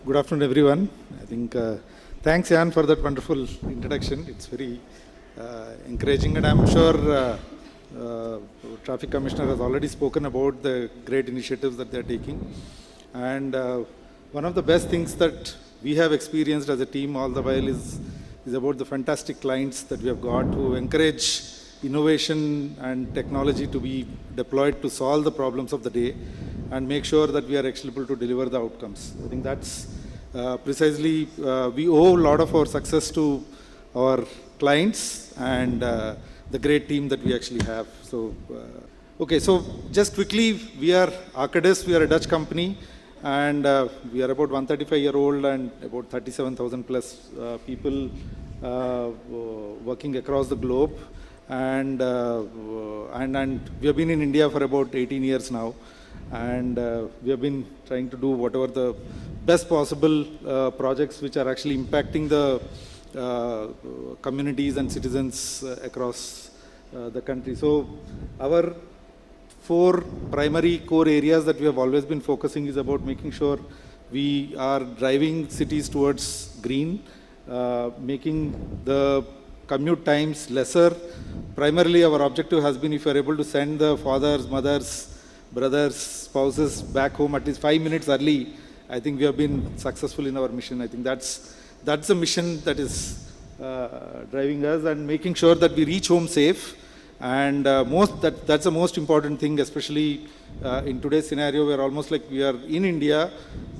Good afternoon, everyone. I think thanks, Jan, for that wonderful introduction. It's very encouraging, and I'm sure Traffic Commissioner has already spoken about the great initiatives that they're taking. And one of the best things that we have experienced as a team all the while is about the fantastic clients that we have got who encourage innovation and technology to be deployed to solve the problems of the day and make sure that we are actually able to deliver the outcomes. I think that's precisely, we owe a lot of our success to our clients and the great team that we actually have. So, okay, so just quickly, we are Arcadis, we are a Dutch company, and we are about 135-year-old and about 37,000 plus people working across the globe. And we have been in India for about 18 years now. And we have been trying to do whatever the best possible projects which are actually impacting the communities and citizens across the country. So our 4 primary core areas that we have always been focusing is about making sure we are driving cities towards green, making the commute times lesser. Primarily our objective has been if you are able to send the fathers, mothers, brothers, spouses back home at least 5 minutes early, I think we have been successful in our mission. I think that's the mission that is driving us, and making sure that we reach home safe. And that's the most important thing, especially in today's scenario where almost like we are in India,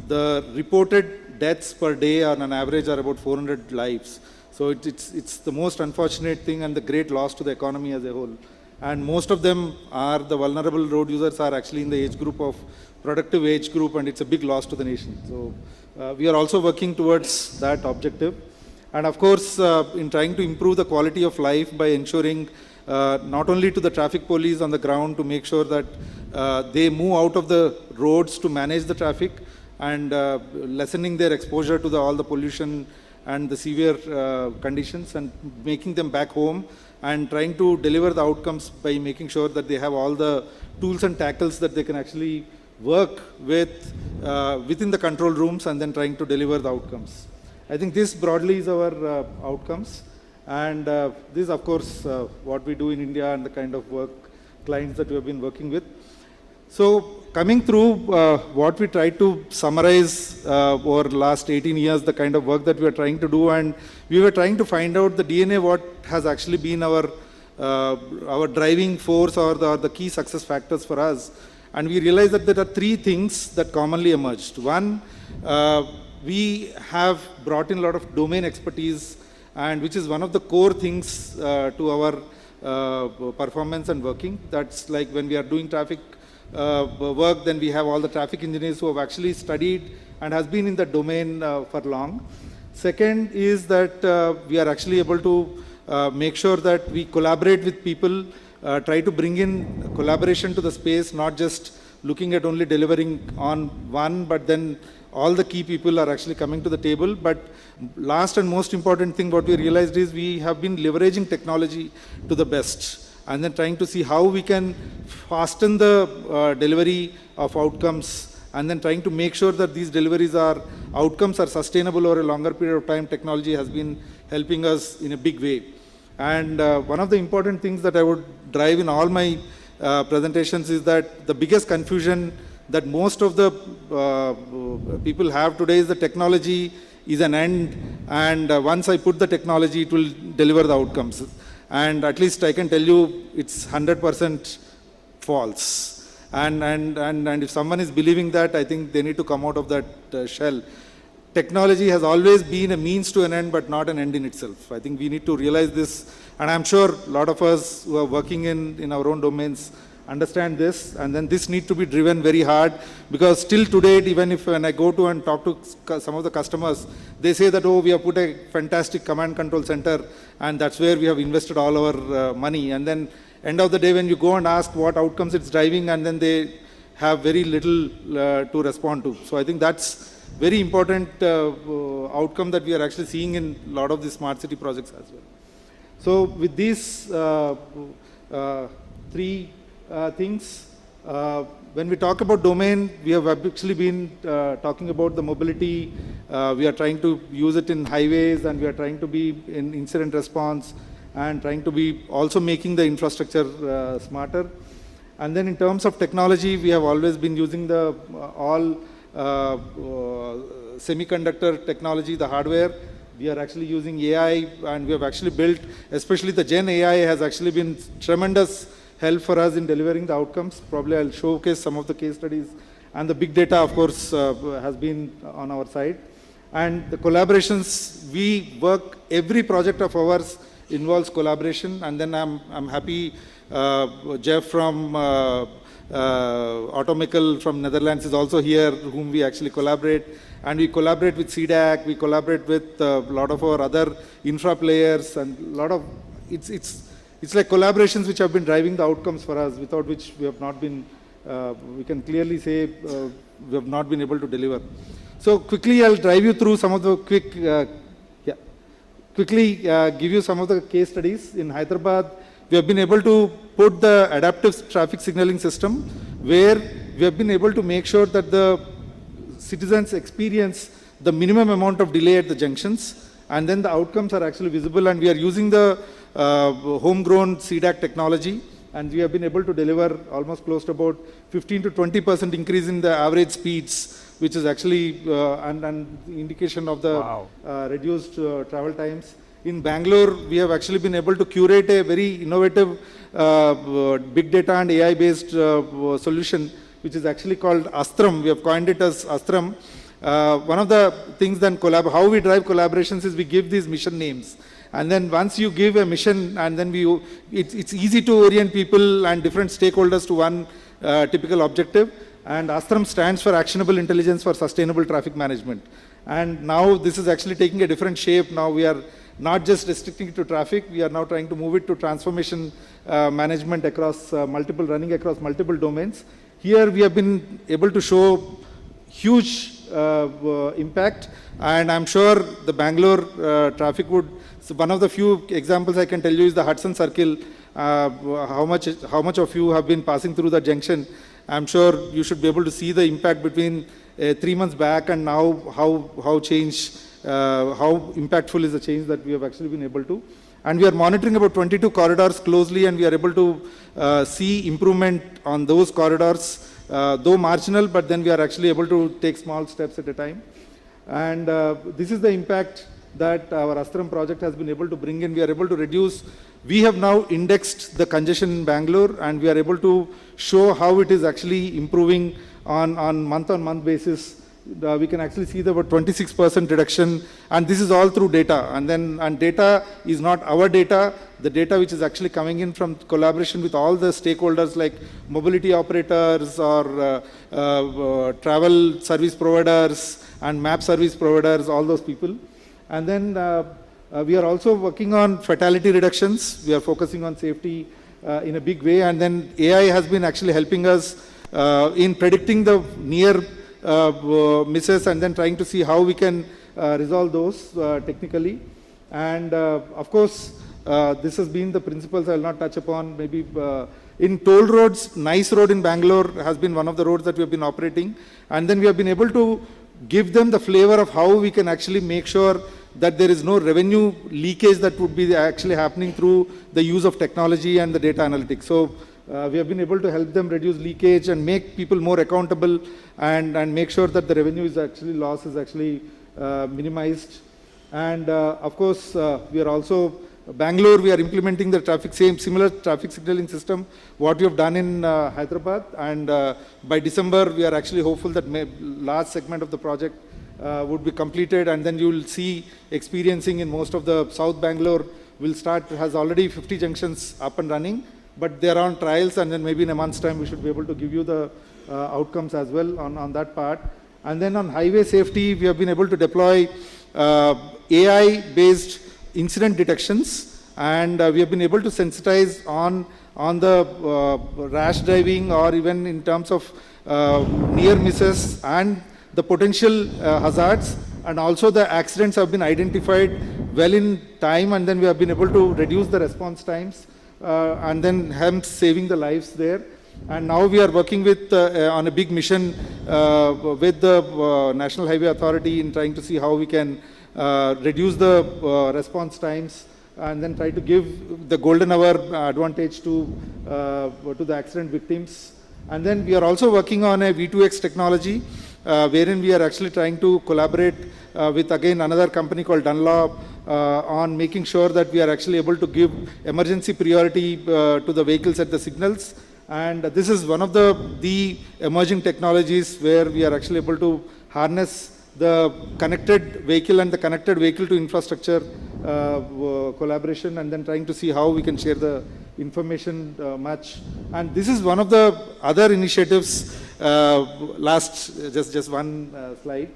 the reported deaths per day on an average are about 400 lives. So it's the most unfortunate thing and the great loss to the economy as a whole. And most of them are the vulnerable road users are actually in the age group of productive age group, and it's a big loss to the nation. So we are also working towards that objective. And of course, in trying to improve the quality of life by ensuring not only to the traffic police on the ground to make sure that they move out of the roads to manage the traffic and lessening their exposure to all the pollution and the severe conditions, and making them back home and trying to deliver the outcomes by making sure that they have all the tools and tackles that they can actually work with within the control rooms, and then trying to deliver the outcomes. I think this broadly is our outcomes, and this is of course what we do in India and the kind of work clients that we have been working with. So coming through what we tried to summarize over the last 18 years, the kind of work that we are trying to do, and we were trying to find out the DNA, what has actually been our driving force or the key success factors for us. And we realized that there are 3 things that commonly emerged. One, we have brought in a lot of domain expertise, and which is one of the core things to our performance and working. That's like when we are doing traffic work, then we have all the traffic engineers who have actually studied and has been in the domain for long. Second is that we are actually able to make sure that we collaborate with people, try to bring in collaboration to the space, not just looking at only delivering on one, but then all the key people are actually coming to the table. But last and most important thing what we realized is we have been leveraging technology to the best, and then trying to see how we can fasten the delivery of outcomes, and then trying to make sure that these outcomes are sustainable over a longer period of time. Technology has been helping us in a big way. And one of the important things that I would drive in all my presentations is that the biggest confusion that most of the people have today is the technology is an end, and once I put the technology, it will deliver the outcomes. And at least I can tell you it's 100% false. And if someone is believing that, I think they need to come out of that shell. Technology has always been a means to an end, but not an end in itself. I think we need to realize this, and I'm sure a lot of us who are working in our own domains understand this, and then this needs to be driven very hard, because still today, even if when I go to and talk to some of the customers, they say that, oh, we have put a fantastic command control center, and that's where we have invested all our money. And then end of the day, when you go and ask what outcomes it's driving, and then they have very little to respond to. So I think that's very important outcome that we are actually seeing in a lot of the smart city projects as well. So with these 3 things, when we talk about domain, we have actually been talking about the mobility We are trying to use it in highways, and we are trying to be in incident response, and trying to be also making the infrastructure smarter. And then in terms of technology, we have always been using the all semiconductor technology, the hardware. We are actually using AI, and we have actually built, especially the Gen AI has actually been tremendous help for us in delivering the outcomes. Probably I'll showcase some of the case studies. And the big data, of course, has been on our side. And the collaborations, we work, every project of ours involves collaboration. And then I'm happy Jeff from Automical from Netherlands is also here, whom we actually collaborate. And we collaborate with CDAC, we collaborate with a lot of our other infra players, and a lot of, it's like collaborations which have been driving the outcomes for us, without which we have not been, we can clearly say we have not been able to deliver. So quickly I'll drive you through some of the give you some of the case studies. In Hyderabad, we have been able to put the adaptive traffic signaling system, where we have been able to make sure that the citizens experience the minimum amount of delay at the junctions, and then the outcomes are actually visible. And we are using the homegrown CDAC technology, and we have been able to deliver almost close to about 15 to 20% increase in the average speeds, which is actually an indication of the reduced travel times. In Bangalore, we have actually been able to curate a very innovative big data and AI-based solution, which is actually called Astram. We have coined it as Astram. One of the things then how we drive collaborations is we give these mission names. And then once you give a mission, and then it's easy to orient people and different stakeholders to one typical objective. And Astram stands for Actionable Intelligence for Sustainable Traffic Management. And now this is actually taking a different shape. Now we are not just restricting it to traffic, we are now trying to move it to transformation management across running across multiple domains. Here we have been able to show huge impact, and I'm sure the Bangalore traffic would, so one of the few examples I can tell you is the Hudson Circle. How much of you have been passing through the junction? I'm sure you should be able to see the impact between 3 months back and now, how impactful is the change that we have actually been able to. And we are monitoring about 22 corridors closely, and we are able to see improvement on those corridors, though marginal, but then we are actually able to take small steps at a time. And this is the impact that our Astram project has been able to bring in. We are able to reduce, we have now indexed the congestion in Bangalore, and we are able to show how it is actually improving on month-on-month basis. We can actually see about 26% reduction, and this is all through data. And data is not our data, the data which is actually coming in from collaboration with all the stakeholders like mobility operators or travel service providers and map service providers, all those people. And then we are also working on fatality reductions. We are focusing on safety in a big way, and then AI has been actually helping us in predicting the near misses, and then trying to see how we can resolve those technically. And of course, this has been the principles I will not touch upon. Maybe in toll roads, Nice Road in Bangalore has been one of the roads that we have been operating. And then we have been able to give them the flavor of how we can actually make sure that there is no revenue leakage that would be actually happening through the use of technology and the data analytics. So we have been able to help them reduce leakage and make people more accountable, and make sure that the revenue is actually, loss is actually minimized. And of course, we are also, Bangalore, we are implementing the similar traffic signaling system, what we have done in Hyderabad. And by December, we are actually hopeful that large segment of the project would be completed, and then you will see experiencing in most of the South Bangalore has already 50 junctions up and running, but they are on trials, and then maybe in a month's time we should be able to give you the outcomes as well on that part. And then on highway safety, we have been able to deploy AI-based incident detections, and we have been able to sensitize on the rash driving, or even in terms of near misses and the potential hazards, and also the accidents have been identified well in time, and then we have been able to reduce the response times, and then hence saving the lives there. And now we are working with on a big mission with the National Highway Authority in trying to see how we can reduce the response times and then try to give the golden hour advantage to the accident victims. And then we are also working on a V2X technology, wherein we are actually trying to collaborate with again another company called Dunlop on making sure that we are actually able to give emergency priority to the vehicles at the signals. And this is one of the emerging technologies where we are actually able to harness the connected vehicle and the connected vehicle to infrastructure collaboration, and then trying to see how we can share the information much. And this is one of the other initiatives. Just one slide.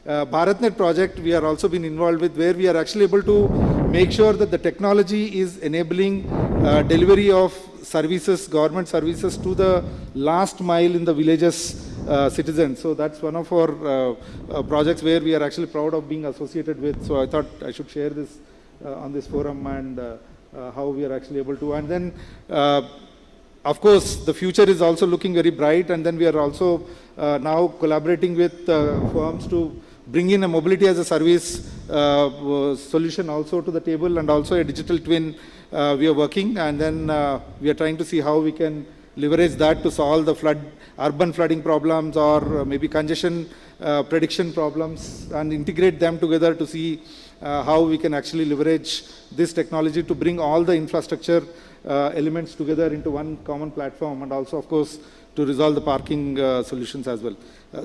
BharatNet project we are also been involved with, where we are actually able to make sure that the technology is enabling delivery of services, government services to the last mile in the villages citizens. So that's one of our projects where we are actually proud of being associated with. So I thought I should share this on this forum and how we are actually able to. And then of course the future is also looking very bright, and then we are also now collaborating with firms to bring in a mobility as a service solution also to the table, and also a digital twin we are working, and then we are trying to see how we can leverage that to solve the urban flooding problems, or maybe congestion prediction problems, and integrate them together to see how we can actually leverage this technology to bring all the infrastructure elements together into one common platform, and also of course to resolve the parking solutions as well.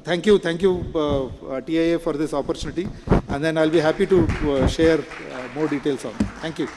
Thank you TIA for this opportunity, and then I'll be happy to share more details on it. Thank you.